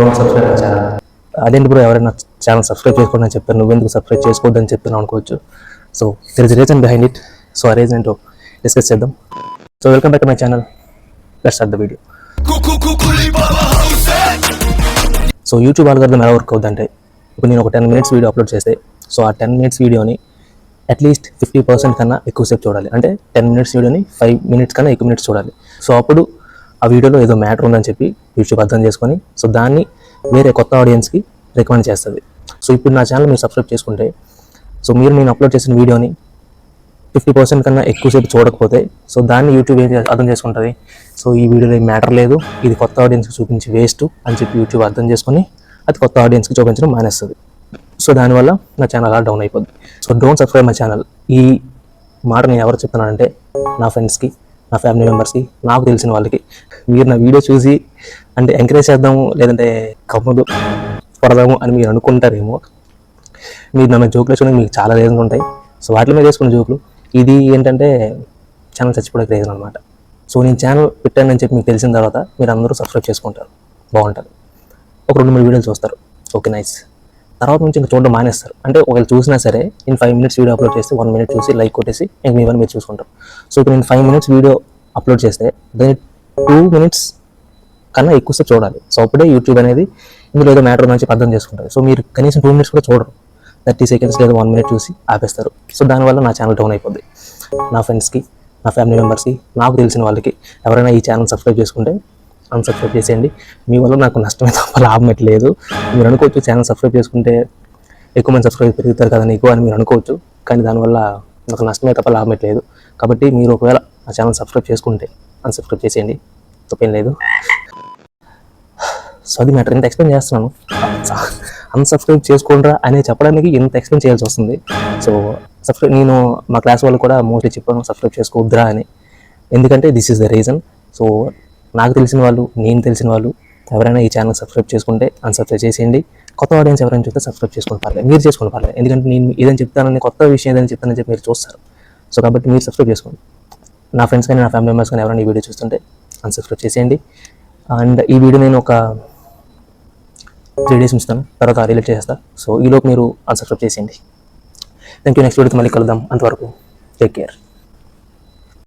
Don't subscribe my channel. అదేంటి bro ఎవరైనా channel subscribe చేసుకోండి అని చెప్తారు, నువ్వెందుకు సబ్స్క్రైబ్ చేసుకోవద్దని చెప్తున్నావు అనుకోవచ్చు. So there is reason behind it. So ఆ రీజన్ ఏంటో డిస్కస్ చేద్దాం. So welcome back to my channel. Let's start the video. So YouTube algorithm ఎలా వర్క్ అవుతుందంటే, ఇప్పుడు నేను ఒక 10 minutes వీడియో అప్లోడ్ చేస్తే, సో ఆ 10 minutes వీడియోని అట్లీస్ట్ 50% కన్నా ఎక్కువసేపు చూడాలి. అంటే 10 minutes వీడియోని 5 minutes కన్నా ఎక్కువ మినిట్స్ చూడాలి. సో అప్పుడు ఆ వీడియోలో ఏదో మ్యాటర్ ఉందని చెప్పి యూట్యూబ్ అర్థం చేసుకొని, సో దాన్ని వేరే కొత్త ఆడియన్స్కి రికమెండ్ చేస్తుంది. సో ఇప్పుడు నా ఛానల్ మీరు సబ్స్క్రైబ్ చేసుకుంటే, సో మీరు నేను అప్లోడ్ చేసిన వీడియోని 50% కన్నా ఎక్కువసేపు చూడకపోతే, సో దాన్ని యూట్యూబ్ ఏం అర్థం చేసుకుంటుంది, సో ఈ వీడియోలో ఏం మ్యాటర్ లేదు, ఇది కొత్త ఆడియన్స్కి చూపించి వేస్ట్ అని చెప్పి యూట్యూబ్ అర్థం చేసుకొని అది కొత్త ఆడియన్స్కి చూపించడం మానేస్తుంది. సో దానివల్ల నా ఛానల్ అలా డౌన్ అయిపోద్ది. So don't subscribe my channel. ఈ మాట నేను ఎవరు చెప్తున్నానంటే, నా ఫ్రెండ్స్కి, నా ఫ్యామిలీ మెంబర్స్కి, నాకు తెలిసిన వాళ్ళకి. మీరు నా వీడియో చూసి అంటే ఎంకరేజ్ చేద్దాము, లేదంటే కమ్ములు పడదాము అని మీరు అనుకుంటారేమో. మీరు నన్ను జోకులు వేసుకుని మీకు చాలా రీజన్స్ ఉంటాయి. సో వాటి మీద వేసుకున్న జోకులు ఇది ఏంటంటే ఛానల్ చచ్చిపోవడానికి రీజన్ అనమాట. సో నేను ఛానల్ పెట్టానని చెప్పి మీకు తెలిసిన తర్వాత మీరు అందరూ సబ్స్క్రైబ్ చేసుకుంటారు, బాగుంటుంది. ఒక 2-3 వీడియోలు చూస్తారు, ఓకే నైస్. తర్వాత నుంచి ఇంకా చూడడం మానేస్తారు. అంటే ఒకవేళ చూసినా సరే నేను 5 minutes వీడియో అప్లోడ్ చేస్తే 1 minute చూసి లైక్ కొట్టేసి ఇంక మీ మీరు చూసుకుంటారు. సో ఇప్పుడు నేను 5 minutes వీడియో అప్లోడ్ చేస్తే దాన్ని 2 minutes కన్నా ఎక్కువసేపు చూడాలి. సో అప్పుడే యూట్యూబ్ అనేది ఇందులో ఏదో మ్యాటర్ ఉందని చెప్పి అర్థం చేసుకుంటుంది. సో మీరు కనీసం 2 minutes కూడా చూడరు, 30 seconds లేదా 1 minute చూసి ఆపేస్తారు. సో దానివల్ల నా ఛానల్ డౌన్ అయిపోద్ది. నా ఫ్రెండ్స్కి, నా ఫ్యామిలీ మెంబర్స్కి, నాకు తెలిసిన వాళ్ళకి ఎవరైనా ఈ ఛానల్ సబ్స్క్రైబ్ చేసుకుంటే అన్సబ్స్క్రైబ్ చేసేయండి. మీ వల్ల నాకు నష్టమే తప్ప లాభం లేదు. మీరు అనుకోవచ్చు ఛానల్ సబ్స్క్రైబ్ చేసుకుంటే ఎక్కువ మంది సబ్స్క్రైబ్ పెరుగుతారు కదా నీకు అని మీరు అనుకోవచ్చు, కానీ దానివల్ల నాకు నష్టమే తప్ప లాభం లేదు. కాబట్టి మీరు ఒకవేళ ఆ ఛానల్ సబ్స్క్రైబ్ చేసుకుంటే అన్సబ్స్క్రైబ్ చేసేయండి, తప్పేం లేదు. సో అది మ్యాటర్. ఇంత ఎక్స్ప్లెయిన్ చేస్తున్నాను, అన్సబ్స్క్రైబ్ చేసుకోండిరా అని చెప్పడానికి ఇంత ఎక్స్ప్లెయిన్ చేయాల్సి వస్తుంది. సో సబ్స్క్రైబ్, నేను మా క్లాస్ వాళ్ళు కూడా మోస్ట్లీ చెప్పాను సబ్స్క్రైబ్ చేసుకోవద్దురా అని. ఎందుకంటే this is the reason. So నాకు తెలిసిన వాళ్ళు, నేను తెలిసిన వాళ్ళు ఎవరైనా ఈ ఛానల్ సబ్స్క్రైబ్ చేసుకుంటే అన్సబ్స్క్రైబ్ చేసేయండి. కొత్త ఆడియన్స్ ఎవరైనా చూస్తే సబ్స్క్రైబ్ చేసుకుని పర్లేదు, మీరు చేసుకుని పర్లేదు. ఎందుకంటే నేను ఏదైనా చెప్తానని, కొత్త విషయం ఏదైనా చెప్తానని చెప్పి మీరు చూస్తారు. సో కాబట్టి మీరు సబ్స్క్రైబ్ చేసుకోండి. నా ఫ్రెండ్స్ కానీ, నా ఫ్యామిలీ మెంబర్స్ కానీ ఎవరైనా ఈ వీడియో చూస్తుంటే అన్సబ్స్క్రైబ్ చేసేయండి. అండ్ ఈ వీడియో నేను ఒక 3 days ఉంచుతాను, తర్వాత రిలీజ్ చేసేస్తాను. సో ఈలోపు మీరు అన్సబ్స్క్రైబ్ చేసేయండి. Thank you. నెక్స్ట్ వీడియోతో మళ్ళీ కలుద్దాం. అంతవరకు టేక్ కేర్.